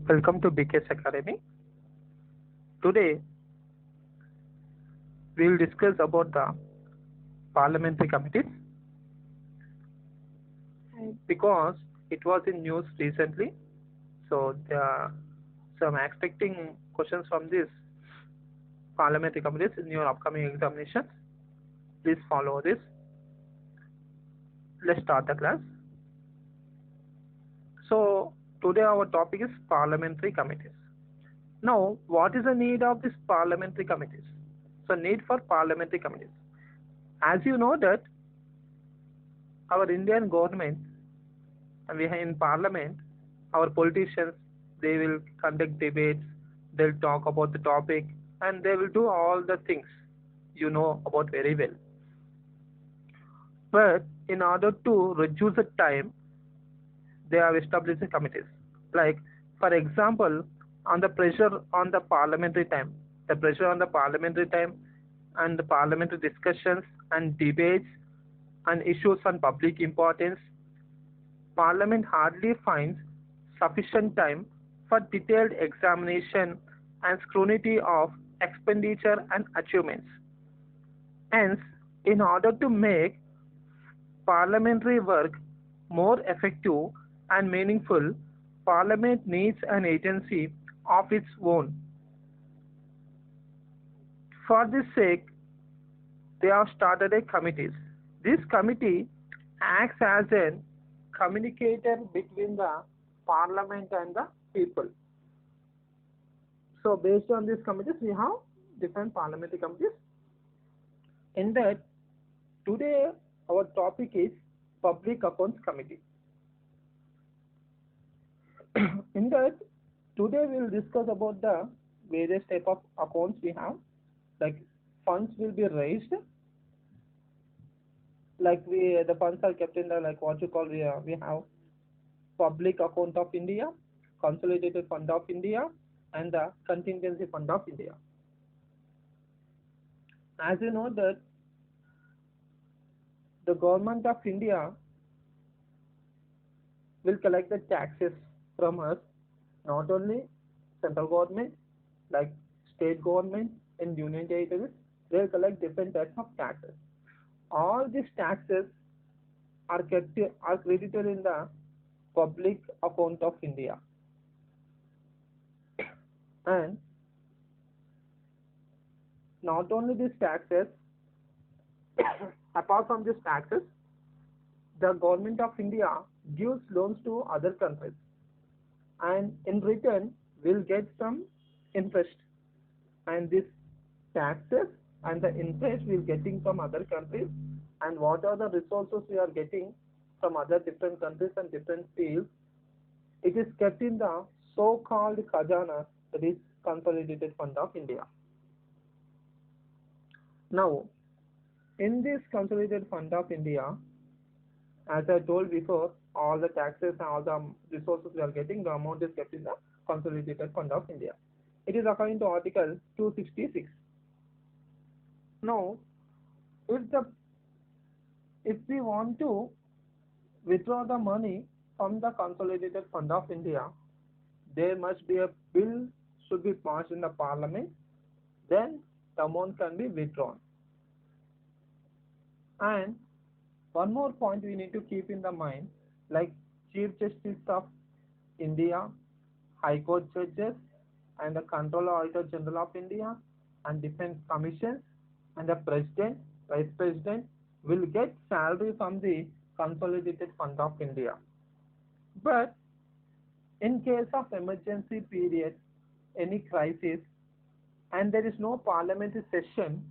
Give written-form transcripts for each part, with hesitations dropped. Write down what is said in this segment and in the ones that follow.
Welcome to BKS Academy. Today we will discuss about the parliamentary committees because it was in news recently. So I'm expecting questions from this parliamentary committees in your upcoming examinations. Please follow this. Let's start the class. So today our topic is parliamentary committees. Now, what is the need of these parliamentary committees? So need for parliamentary committees. As you know that our Indian government, we have in parliament, our politicians, they will conduct debates, they'll talk about the topic, and they will do all the things you know about very well. But in order to reduce the time, they have established the committees. Like, for example, on the pressure on the parliamentary time, the pressure on the parliamentary time and the parliamentary discussions and debates and issues on public importance, Parliament hardly finds sufficient time for detailed examination and scrutiny of expenditure and achievements. Hence, in order to make parliamentary work more effective and meaningful, Parliament needs an agency of its own. For this sake, they have started a committee. This committee acts as a communicator between the Parliament and the people. So based on these committees, we have different parliamentary committees. In that, today our topic is Public Accounts Committee. In that, today we will discuss about the various type of accounts we have. Like funds will be raised. Like the funds are kept in the like what you call we have Public Account of India, Consolidated Fund of India, and the Contingency Fund of India. As you know that the government of India will collect the taxes from us, not only central government, like state government and union territories, they will collect different types of taxes. All these taxes are credited in the Public Account of India. And not only these taxes, apart from these taxes, the government of India gives loans to other countries, and in return will get some interest. And these taxes and the interest we are getting from other countries, and what are the resources we are getting from other different countries and different fields, it is kept in the so-called Khajana, that is Consolidated Fund of India. Now, in this Consolidated Fund of India, as I told before, all the taxes and all the resources we are getting, the amount is kept in the Consolidated Fund of India. It is according to Article 266. Now, if we want to withdraw the money from the Consolidated Fund of India, there must be a bill should be passed in the Parliament, then the amount can be withdrawn. And one more point we need to keep in the mind, like Chief Justice of India, High Court judges, and the Controller Auditor General of India, and different commissions, and the President, Vice President will get salary from the Consolidated Fund of India. But in case of emergency period, any crisis, and there is no parliamentary session,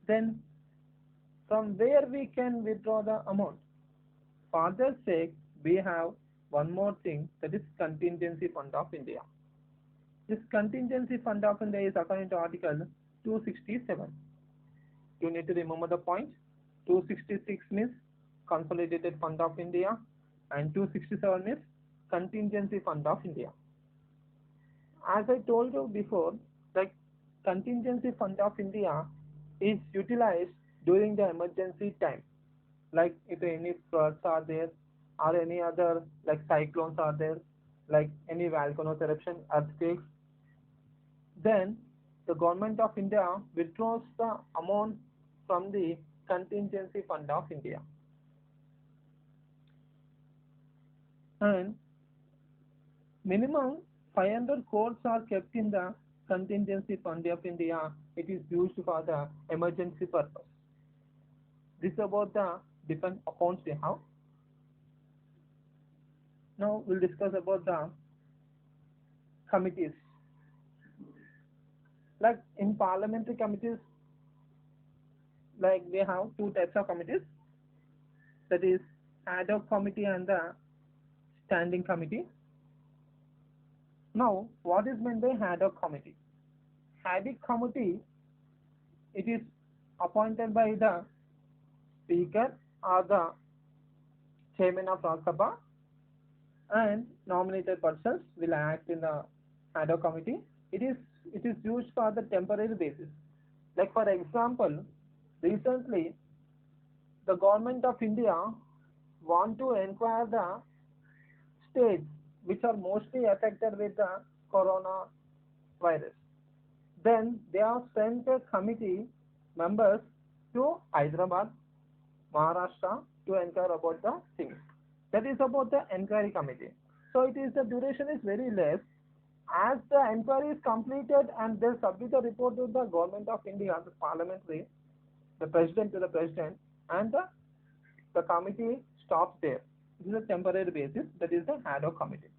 then from where we can withdraw the amount? For their sake, we have one more thing, that is Contingency Fund of India. This Contingency Fund of India is according to Article 267. You need to remember the point. 266 means Consolidated Fund of India, and 267 means Contingency Fund of India. As I told you before, like Contingency Fund of India is utilized during the emergency time, like if any floods are there or any other like cyclones are there, like any volcanoes eruption, earthquakes. Then the government of India withdraws the amount from the contingency fund of India. And minimum 500 crores are kept in the contingency fund of India. It is used for the emergency purpose. This is about the different accounts we have. Now we'll discuss about the committees. Like in parliamentary committees, like we have two types of committees, that is ad hoc committee and the standing committee. Now, what is meant by ad hoc committee? Ad hoc committee, it is appointed by the speaker or the chairman of Rajya Sabha, and nominated persons will act in the ad hoc committee. It is used for the temporary basis. Like for example, recently the government of India want to inquire the states which are mostly affected with the coronavirus. Then they have sent a committee members to Hyderabad, Maharashtra to inquire about the things. That is about the inquiry committee. So it is the duration is very less. As the inquiry is completed and they submit a report to the government of India, the parliamentary, the president to the president, and the committee stops there. This is a temporary basis. That is the ad hoc committee.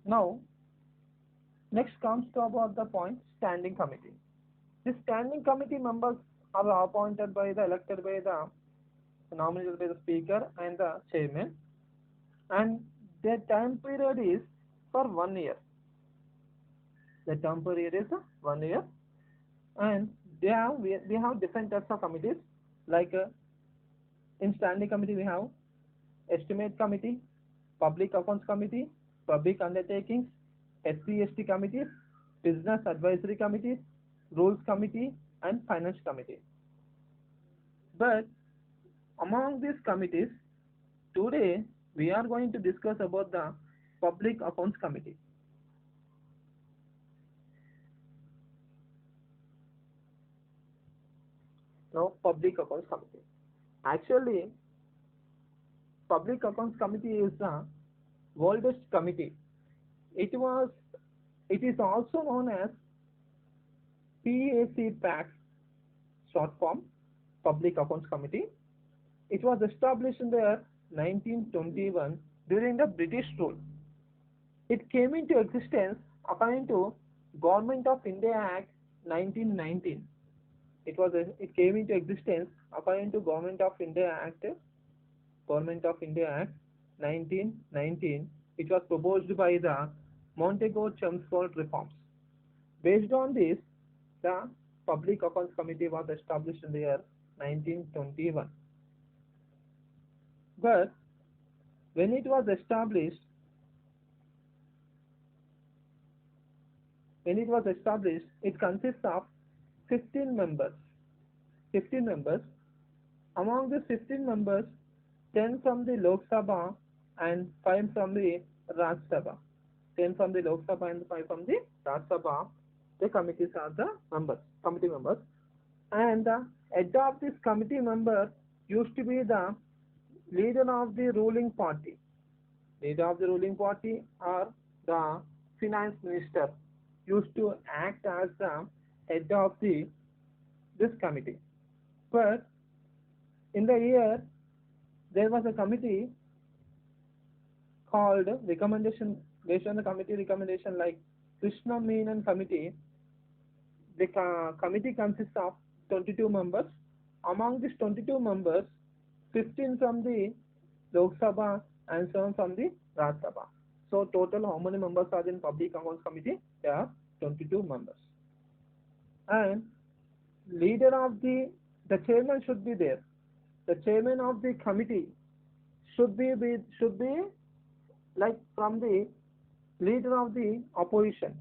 Now, next comes to about the point standing committee. The standing committee members are appointed by the elected by the nominated by the speaker and the chairman, and their time period is for 1 year. The term period is 1 year, and we have different types of committees. Like in standing committee we have estimate committee, public accounts committee, public undertakings, SC/ST committees, business advisory committees, rules committee, and finance committee. But among these committees, today we are going to discuss about the public accounts committee. Now, public accounts committee. Actually, public accounts committee is the oldest committee. It was. It is also known as PAC, short form, Public Accounts Committee. It was established in the year 1921 during the British rule. It came into existence according to Government of India Act 1919. It came into existence according to Government of India Act 1919. It was proposed by the Montego Chelmsford reforms. Based on this, the Public Accounts Committee was established in the year 1921. But when it was established, it consists of 15 members. 15 members. Among the 15 members, 10 from the Lok Sabha and 5 from the Rajya Sabha. 10 from the Lok Sabha and 5 from the Rajya Sabha. The committees are the committee members. And the head of this committee member used to be the leader of the ruling party. Leader of the ruling party or the finance minister used to act as the head of this committee. But in the year, there was a committee called recommendation, based on the committee recommendation, like Krishna Menon committee. The committee consists of 22 members. Among these 22 members, 15 from the Lok Sabha and 7 from the Rajya Sabha. So total how many members are in Public Accounts Committee? There are 22 members. And leader of the chairman should be there. The chairman of the committee should be like from the leader of the opposition.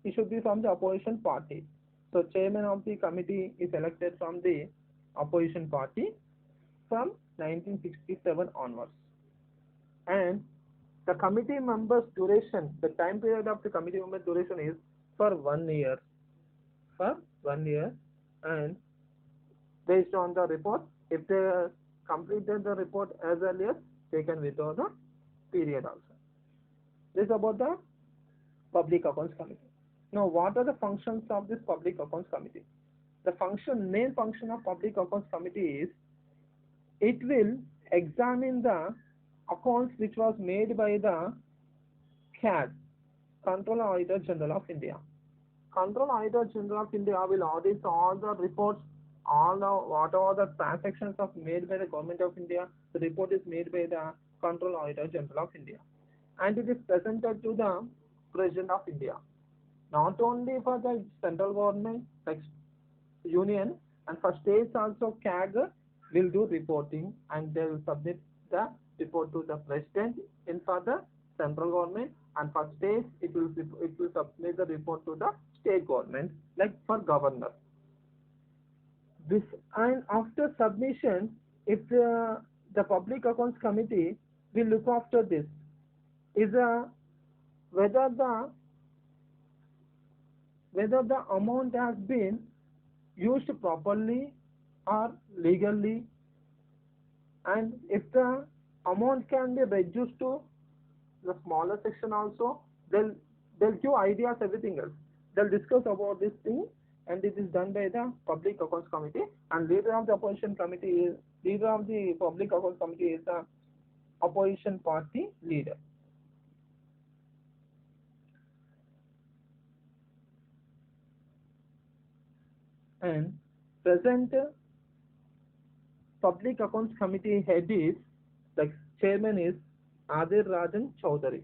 He should be from the opposition party. So chairman of the committee is elected from the opposition party from 1967 onwards. And The committee members duration, the time period of the committee member duration is for 1 year. For 1 year, and based on the report, if they completed the report as earlier, they can withdraw the period also. This is about the Public Accounts Committee. Now, what are the functions of this Public Accounts Committee? The main function of Public Accounts Committee is it will examine the accounts which was made by the CAG, Controller Auditor General of India. Controller Auditor General of India will audit all the reports, what are the transactions of made by the Government of India. The report is made by the Controller Auditor General of India, and it is presented to the President of India. Not only for the central government, like union, and for states also, CAG will do reporting, and they will submit the report to the President in for the central government, and for states it will submit the report to the state government, like for governor. This, and after submission, if the Public Accounts Committee will look after this, is whether the amount has been used properly or legally, and if the amount can be reduced to the smaller section also, they'll give ideas, everything else. They'll discuss about this thing, and it is done by the Public Accounts Committee, and leader of the opposition committee is leader of the Public Accounts Committee is the opposition party leader. And present Public Accounts Committee head is, like chairman is Adhir Rajan Chaudhary.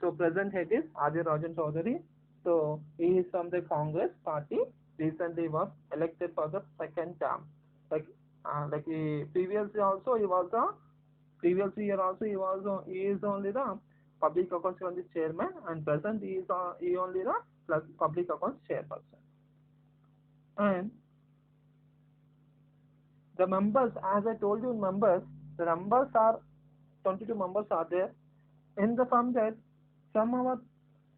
So present head is Adhir Rajan Chaudhary. So he is from the Congress party. Recently was elected for the second term. Like previously also he was the previous year also he is only the Public Accounts Committee chairman, and present he only the Public Accounts chairperson. And the members, as I told you, the numbers are 22 members are there. In the from that, from our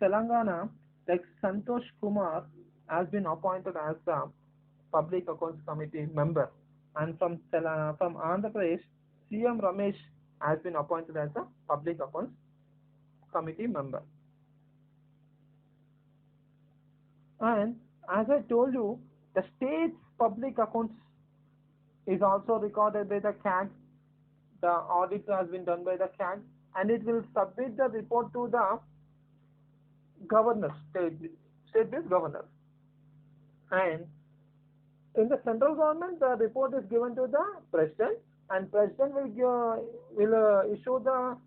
Telangana, like Santosh Kumar has been appointed as the Public Accounts Committee member, and from Andhra Pradesh, CM Ramesh has been appointed as the Public Accounts Committee member. And as I told you, the state's public accounts is also recorded by the CAG. The audit has been done by the CAG, and it will submit the report to the governor, state-based governor. And in the central government, the report is given to the president, and president will issue the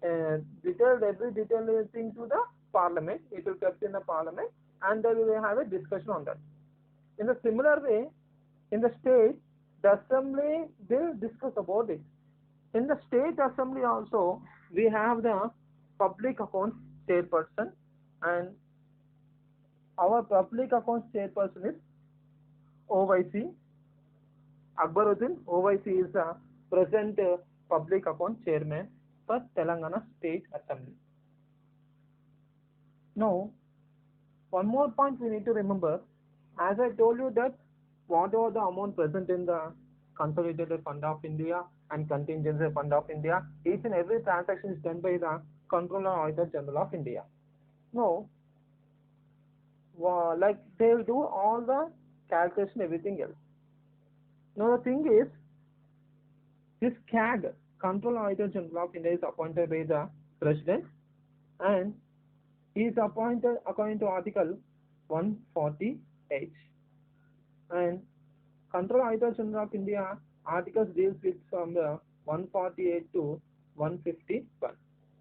every detailed thing to the parliament. It will kept in the parliament, and they will have a discussion on that. In a similar way, in the state, the assembly will discuss about it. In the state assembly also, we have the Public Accounts chairperson, and our Public Accounts chairperson is OYC Akbaruddin. OYC is the present Public Accounts chairman for Telangana State Assembly. Now, one more point we need to remember. As I told you that whatever the amount present in the Consolidated Fund of India and Contingency Fund of India, each and every transaction is done by the Controller Auditor General of India. Now, like they will do all the calculation, everything else. Now the thing is, this CAG, Controller Auditor General of India, is appointed by the President, and he is appointed according to Article 140H. And Controller Auditor General of India articles deals with from the 148 to 151.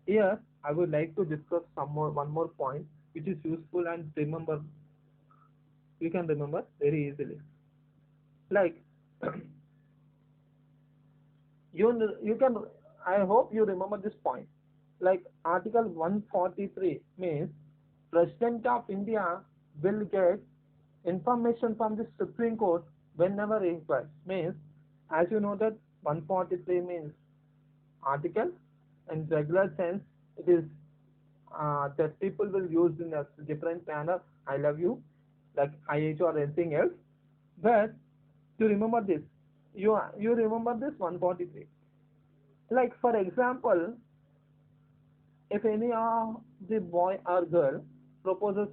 Here I would like to discuss one more point which is useful and you can remember very easily. Like you can, I hope you remember this point. Like Article 143 means President of India will get information from the Supreme Court whenever required. Means, as you know that 143 means article, in regular sense It is that people will use in a different manner. I love you, like IH or anything else. But to remember this, you remember this 143. Like for example, if any of the boy or girl proposes,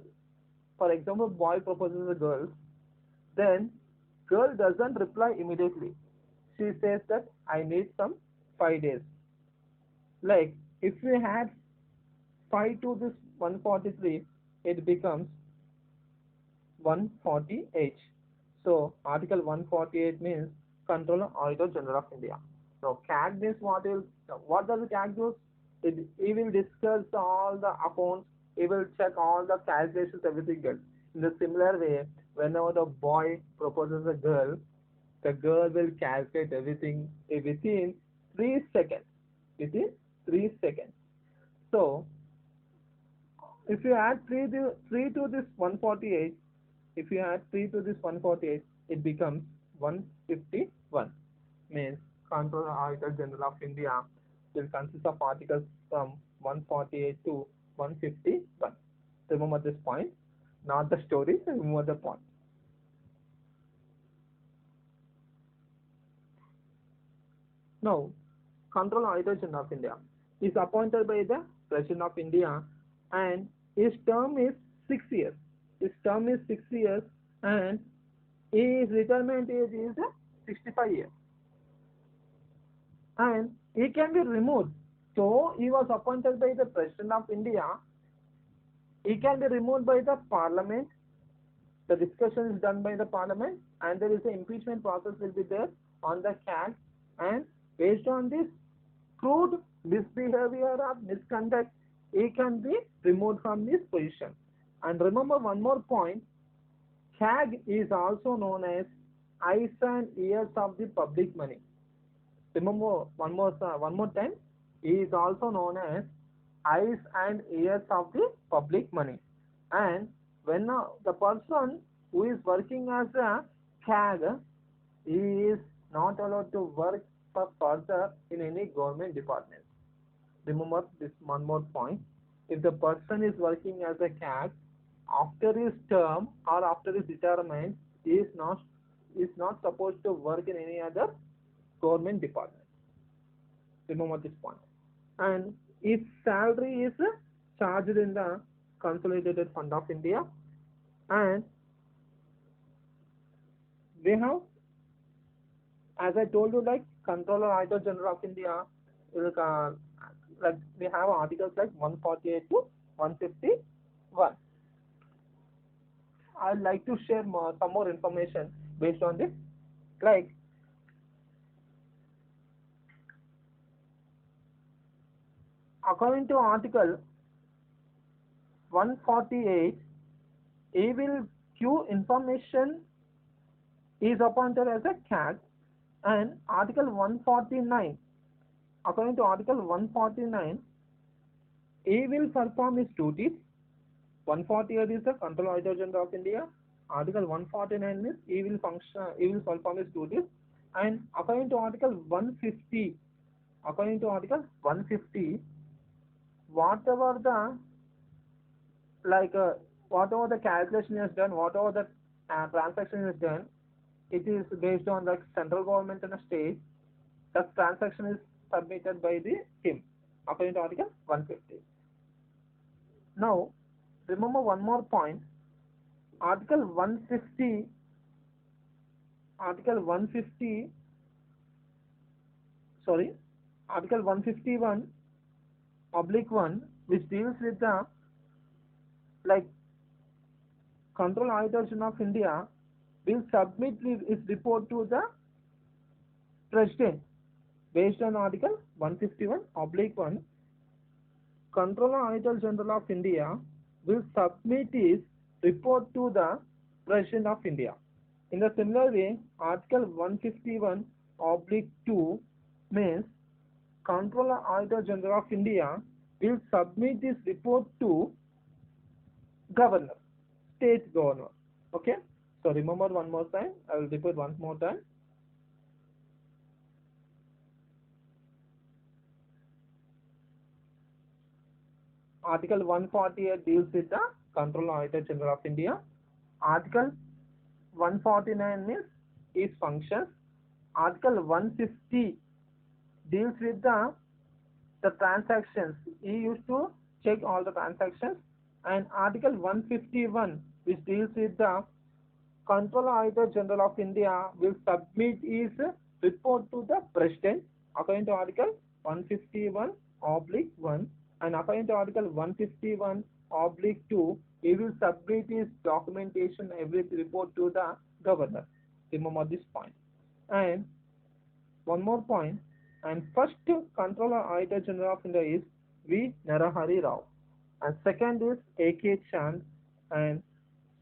for example, boy proposes a girl, then girl doesn't reply immediately. She says that I need some 5 days. Like if we add 5 to this 143, it becomes 148. So Article 148 means Controller Auditor General of India. So CAG means what does the CAG do? He will discuss all the accounts, he will check all the calculations, everything else. In the similar way, whenever the boy proposes a girl, the girl will calculate everything within 3 seconds. Within 3 seconds. So if you add 3 to this 148, if you add 3 to this 148, it becomes 151. Means Controller Auditor General of India will consist of articles from 148 to 151. Remember this point, not the story, remember the point. Now, Controller Auditor General of India is appointed by the President of India, and his term is 6 years. His term is 6 years, and his retirement age is 65 years. And he can be removed. So he was appointed by the President of India. He can be removed by the Parliament. The discussion is done by the Parliament, and there is an impeachment process will be there on the CAG. And based on this proved misbehavior or misconduct, he can be removed from this position. And remember one more point, CAG is also known as eyes and ears of the public money. Remember one more time, he is also known as eyes and ears of the public money. And when the person who is working as a CAG, he is not allowed to work for further in any government department. Remember this one more point. If the person is working as a CAG, after his term or after his retirement, he is not supposed to work in any other government department. Remember this point. And his salary is charged in the Consolidated Fund of India, and we have, as I told you, like Controller Auditor General of India, like we have articles like 148 to 151. I'd like to share some more information based on this. Like according to Article 148, he will give information, is appointed as a CAG. And Article 149, according to Article 149, he will perform his duties. 148 is the Controller Auditor General of India. Article 149 means he will perform his duties. And according to Article 150, whatever the whatever the calculation is done, whatever the transaction is done, it is based on the central government and the state. The transaction is submitted by him according to Article 150. Now, remember one more point. Article 150, Article 151 oblique 1, which deals with the Control Auditor General of India will submit its report to the President. Based on Article 151 oblique 1, Controller Auditor General of India will submit its report to the President of India. In the similar way, Article 151 oblique 2 means Controller Auditor General of India will submit this report to Governor, State Governor. Okay? So remember one more time. I will repeat once more time. Article 148 deals with the Controller Auditor General of India. Article 149 is its functions. Article 150 deals with the transactions. He used to check all the transactions. And Article 151, which deals with the Controller Auditor General of India, will submit his report to the President according to Article 151/1, and according to Article 151/2, he will submit his documentation, every report to the Governor. Remember this point. And one more point, and first Controller Auditor General of India is V. Narahari Rao, and second is A.K. Chand, and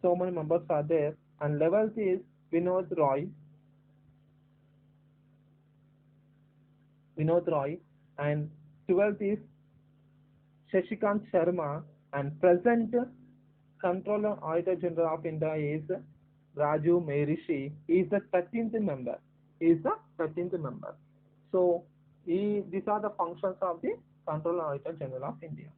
so many members are there, and 11th is Vinod Roy, and 12th is Shashikant Sharma, and present Controller Auditor General of India is Raju Maharishi. He is the 13th member. So these are the functions of the Controller Auditor General of India.